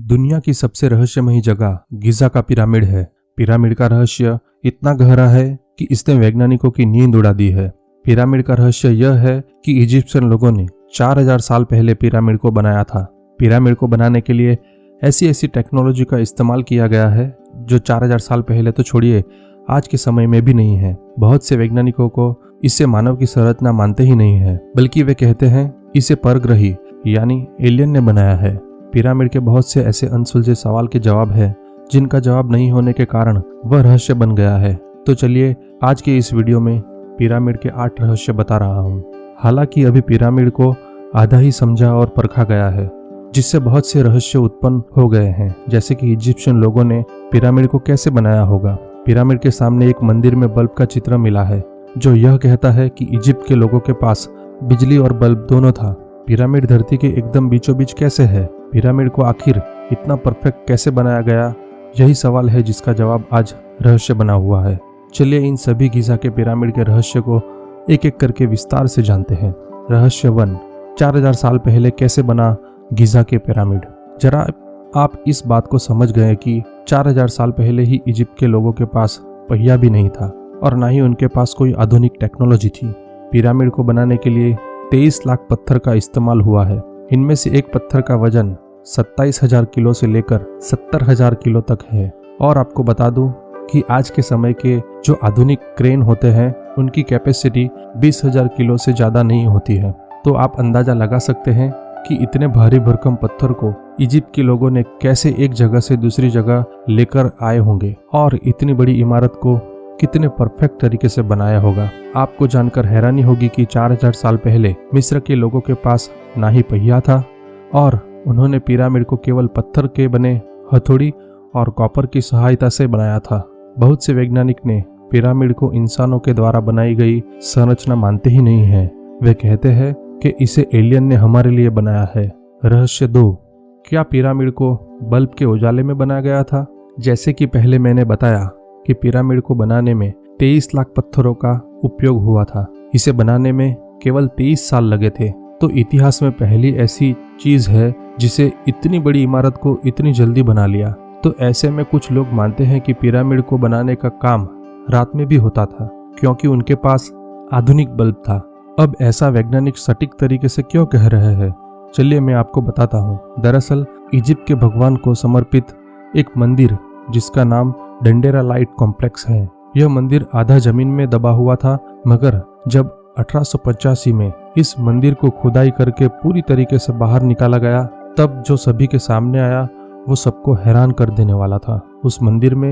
दुनिया की सबसे रहस्यमयी जगह गिजा का पिरामिड है। पिरामिड का रहस्य इतना गहरा है कि इसने वैज्ञानिकों की नींद उड़ा दी है। पिरामिड का रहस्य यह है कि इजिप्शियन लोगों ने 4000 साल पहले पिरामिड को बनाया था। पिरामिड को बनाने के लिए ऐसी टेक्नोलॉजी का इस्तेमाल किया गया है जो 4000 साल पहले तो छोड़िए, आज के समय में भी नहीं है। बहुत से वैज्ञानिकों को इसे मानव की संरचना मानते ही नहीं है, बल्कि वे कहते हैं इसे परग्रही यानी एलियन ने बनाया है। पिरामिड के बहुत से ऐसे अनसुलझे सवाल के जवाब है जिनका जवाब नहीं होने के कारण वह रहस्य बन गया है। तो चलिए आज के इस वीडियो में पिरामिड के 8 रहस्य बता रहा हूँ। हालांकि अभी पिरामिड को आधा ही समझा और परखा गया है, जिससे बहुत से रहस्य उत्पन्न हो गए हैं, जैसे कि इजिप्शियन लोगों ने पिरामिड को कैसे बनाया होगा। पिरामिड के सामने एक मंदिर में बल्ब का चित्र मिला है जो यह कहता है कि इजिप्ट के लोगों के पास बिजली और बल्ब दोनों था। पिरामिड धरती के एकदम बीचों बीच कैसे है? पिरामिड को आखिर इतना परफेक्ट कैसे बनाया गया? यही सवाल है जिसका जवाब आज रहस्य बना हुआ है। चलिए इन सभी गिजा के पिरामिड के रहस्य को एक एक करके विस्तार से जानते हैं। रहस्य 1, 4000 साल पहले कैसे बना गिजा के पिरामिड। जरा आप इस बात को समझ गए कि 4000 साल पहले ही इजिप्ट के लोगों के पास पहिया भी नहीं था और ना ही उनके पास कोई आधुनिक टेक्नोलॉजी थी। पिरामिड को बनाने के लिए 23 लाख पत्थर का इस्तेमाल हुआ है। इनमें से एक पत्थर का वजन 27,000 किलो से लेकर 70,000 किलो तक है। और आपको बता दूं कि आज के समय के जो आधुनिक क्रेन होते हैं उनकी कैपेसिटी 20,000 किलो से ज़्यादा नहीं होती है। तो आप अंदाज़ा लगा सकते हैं कि इतने भारी भरकम पत्थर को इजिप्ट के लोगों ने कैसे एक जगह से दूसरी जगह लेकर आए होंगे और इतनी बड़ी इमारत को कितने परफेक्ट तरीके से बनाया होगा। आपको जानकर हैरानी होगी कि 4000 साल पहले मिस्र के लोगों के पास ना ही पहिया था और उन्होंने पिरामिड को केवल पत्थर के बने हथौड़ी और कॉपर की सहायता से बनाया था। बहुत से वैज्ञानिक ने पिरामिड को इंसानों के द्वारा बनाई गई संरचना मानते ही नहीं है। वे कहते हैं कि इसे एलियन ने हमारे लिए बनाया है। रहस्य 2, क्या पिरामिड को बल्ब के उजाले में बनाया गया था? जैसे कि पहले मैंने बताया कि पिरामिड को बनाने में 23 लाख पत्थरों का उपयोग हुआ था। इसे बनाने में केवल 23 साल लगे थे। तो इतिहास में पहली ऐसी चीज है जिसे इतनी बड़ी इमारत को इतनी जल्दी बना लिया। तो ऐसे में कुछ लोग मानते हैं कि पिरामिड को बनाने का काम रात में भी होता था, क्योंकि उनके पास आधुनिक बल्ब था। अब ऐसा वैज्ञानिक सटीक तरीके से क्यों कह रहे हैं? चलिए मैं आपको बताता हूँ। दरअसल इजिप्ट के भगवान को समर्पित एक मंदिर जिसका नाम डंडेरा लाइट कॉम्प्लेक्स है। यह मंदिर आधा जमीन में दबा हुआ था, मगर जब 1885 में इस मंदिर को खुदाई करके पूरी तरीके से बाहर निकाला गया, तब जो सभी के सामने आया वो सबको हैरान कर देने वाला था। उस मंदिर में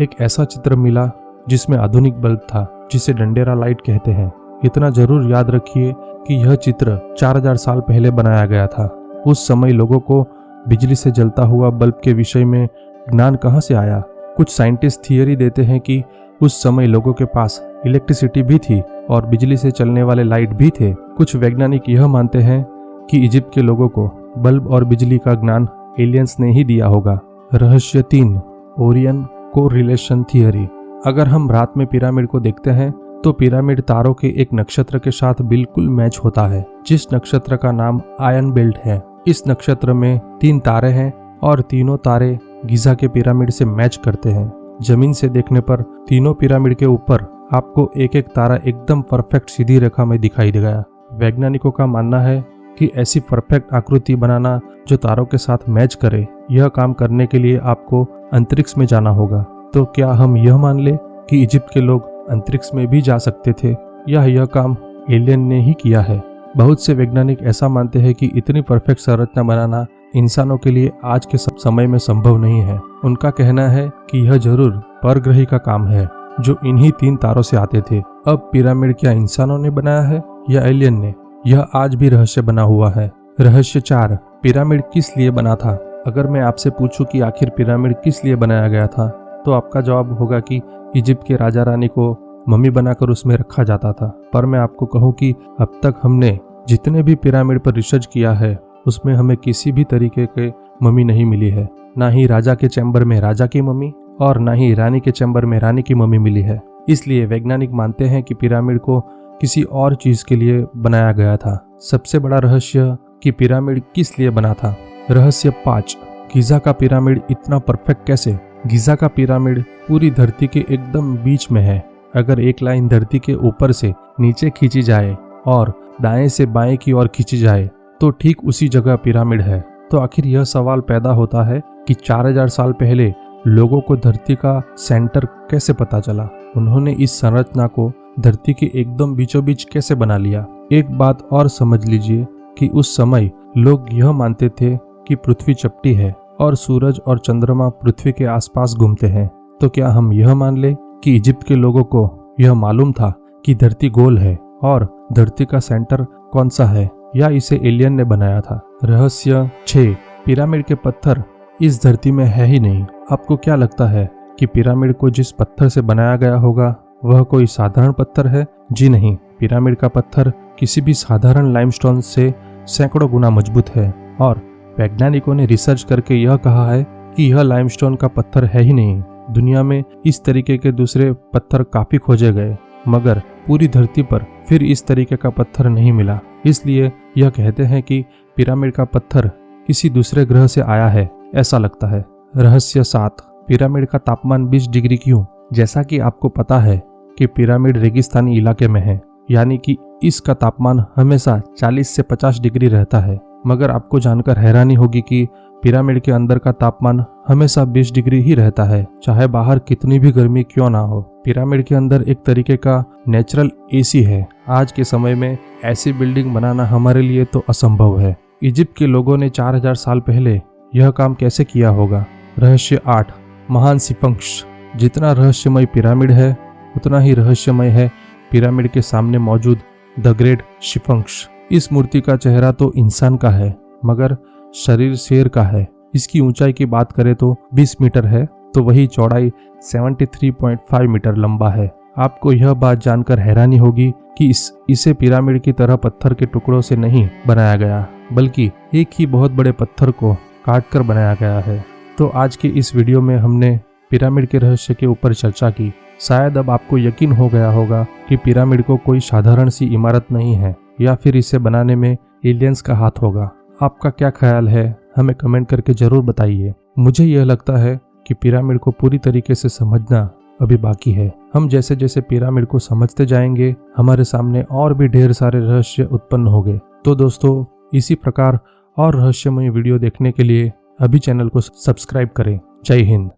एक ऐसा चित्र मिला जिसमें आधुनिक बल्ब था, जिसे डंडेरा लाइट कहते हैं। इतना जरूर याद रखिए कि यह चित्र 4000 साल पहले बनाया गया था। उस समय लोगों को बिजली से जलता हुआ बल्ब के विषय में ज्ञान कहाँ से आया? कुछ साइंटिस्ट थियरी देते हैं कि उस समय लोगों के पास इलेक्ट्रिसिटी भी थी और बिजली से चलने वाले लाइट भी थे। कुछ वैज्ञानिक यह मानते हैं कि इजिप्ट के लोगों को बल्ब और बिजली का ज्ञान एलियंस ने ही दिया होगा। रहस्य 3, ओरियन कोरिलेशन थियरी। अगर हम रात में पिरामिड को देखते हैं तो पिरामिड तारों के एक नक्षत्र के साथ बिल्कुल मैच होता है, जिस नक्षत्र का नाम आयन बेल्ट है। इस नक्षत्र में 3 तारे हैं और तीनों तारे गिजा के पिरामिड से मैच करते हैं। जमीन से देखने पर तीनों पिरामिड के ऊपर आपको एक एक तारा एकदम परफेक्ट सीधी रेखा में दिखाई देगा। वैज्ञानिकों का मानना है कि ऐसी परफेक्ट आकृति बनाना जो तारों के साथ मैच करे, यह काम करने के लिए आपको अंतरिक्ष में जाना होगा। तो क्या हम यह मान ले कि इजिप्ट के लोग अंतरिक्ष में भी जा सकते थे, या यह काम एलियन ने ही किया है? बहुत से वैज्ञानिक ऐसा मानते हैं कि इतनी परफेक्ट संरचना बनाना इंसानों के लिए आज के समय में संभव नहीं है। उनका कहना है कि यह जरूर परग्रही का काम है जो इन्हीं 3 तारों से आते थे। अब पिरामिड क्या इंसानों ने बनाया है या एलियन ने? यह आज भी रहस्य बना हुआ है। रहस्य 4, पिरामिड किस लिए बना था? अगर मैं आपसे पूछूं कि आखिर पिरामिड किस लिए बनाया गया था, तो आपका जवाब होगा कि इजिप्ट के राजा रानी को मम्मी बनाकर उसमें रखा जाता था। पर मैं आपको कहूँ कि अब तक हमने जितने भी पिरामिड पर रिसर्च किया है उसमें हमें किसी भी तरीके के मम्मी नहीं मिली है। ना ही राजा के चैम्बर में राजा की मम्मी और ना ही रानी के चैम्बर में रानी की मम्मी मिली है। इसलिए वैज्ञानिक मानते हैं कि पिरामिड को किसी और चीज के लिए बनाया गया था। सबसे बड़ा रहस्य कि पिरामिड किस लिए बना था। रहस्य 5, गीज़ा का पिरामिड इतना परफेक्ट कैसे? गीज़ा का पिरामिड पूरी धरती के एकदम बीच में है। अगर एक लाइन धरती के ऊपर से नीचे खींची जाए और दाएं से बाएं की ओर खींची जाए तो ठीक उसी जगह पिरामिड है। तो आखिर यह सवाल पैदा होता है कि 4000 साल पहले लोगों को धरती का सेंटर कैसे पता चला? उन्होंने इस संरचना को धरती के एकदम बीचों बीच कैसे बना लिया? एक बात और समझ लीजिए कि उस समय लोग यह मानते थे कि पृथ्वी चपटी है और सूरज और चंद्रमा पृथ्वी के आसपास घूमते हैं। तो क्या हम यह मान ले कि इजिप्ट के लोगों को यह मालूम था कि धरती गोल है और धरती का सेंटर कौन सा है, या इसे एलियन ने बनाया था? रहस्य 6, पिरामिड के पत्थर इस धरती में है ही नहीं। आपको क्या लगता है कि पिरामिड को जिस पत्थर से बनाया गया होगा वह कोई साधारण पत्थर है? जी नहीं, पिरामिड का पत्थर किसी भी साधारण लाइमस्टोन से सैकड़ों गुना मजबूत है और वैज्ञानिकों ने रिसर्च करके यह कहा है कि यह लाइमस्टोन का पत्थर है ही नहीं। दुनिया में इस तरीके के दूसरे पत्थर काफी खोजे गए मगर पूरी धरती पर फिर इस तरीके का पत्थर नहीं मिला। इसलिए यह कहते हैं कि पिरामिड का पत्थर किसी दूसरे ग्रह से आया है, ऐसा लगता है। रहस्य 7, पिरामिड का तापमान 20 डिग्री क्यों? जैसा कि आपको पता है कि पिरामिड रेगिस्तानी इलाके में है, यानी कि इसका तापमान हमेशा 40 से 50 डिग्री रहता है। मगर आपको जानकर हैरानी होगी कि पिरामिड के अंदर का तापमान हमेशा 20 डिग्री ही रहता है, चाहे बाहर कितनी भी गर्मी क्यों ना हो। पिरामिड के अंदर एक तरीके का नेचुरल एसी है। आज के समय में ऐसी बिल्डिंग बनाना हमारे लिए तो असंभव है। इजिप्ट के लोगों ने 4000 साल पहले यह काम कैसे किया होगा? रहस्य 8, महान स्फिंक्स। जितना रहस्यमय पिरामिड है उतना ही रहस्यमय है पिरामिड के सामने मौजूद द ग्रेट स्फिंक्स। इस मूर्ति का चेहरा तो इंसान का है मगर शरीर शेर का है। इसकी ऊंचाई की बात करें तो 20 मीटर है, तो वही चौड़ाई 73.5 मीटर लंबा है। आपको यह बात जानकर हैरानी होगी कि इसे पिरामिड की तरह पत्थर के टुकड़ों से नहीं बनाया गया, बल्कि एक ही बहुत बड़े पत्थर को काटकर बनाया गया है। तो आज के इस वीडियो में हमने पिरामिड के रहस्य के ऊपर चर्चा की। शायद अब आपको यकीन हो गया होगा कि पिरामिड को कोई साधारण सी इमारत नहीं है या फिर इसे बनाने में एलियंस का हाथ होगा। आपका क्या ख्याल है? हमें कमेंट करके जरूर बताइए। मुझे यह लगता है कि पिरामिड को पूरी तरीके से समझना अभी बाकी है। हम जैसे जैसे पिरामिड को समझते जाएंगे हमारे सामने और भी ढेर सारे रहस्य उत्पन्न होंगे। तो दोस्तों, इसी प्रकार और रहस्यमय वीडियो देखने के लिए अभी चैनल को सब्सक्राइब करें। जय हिंद।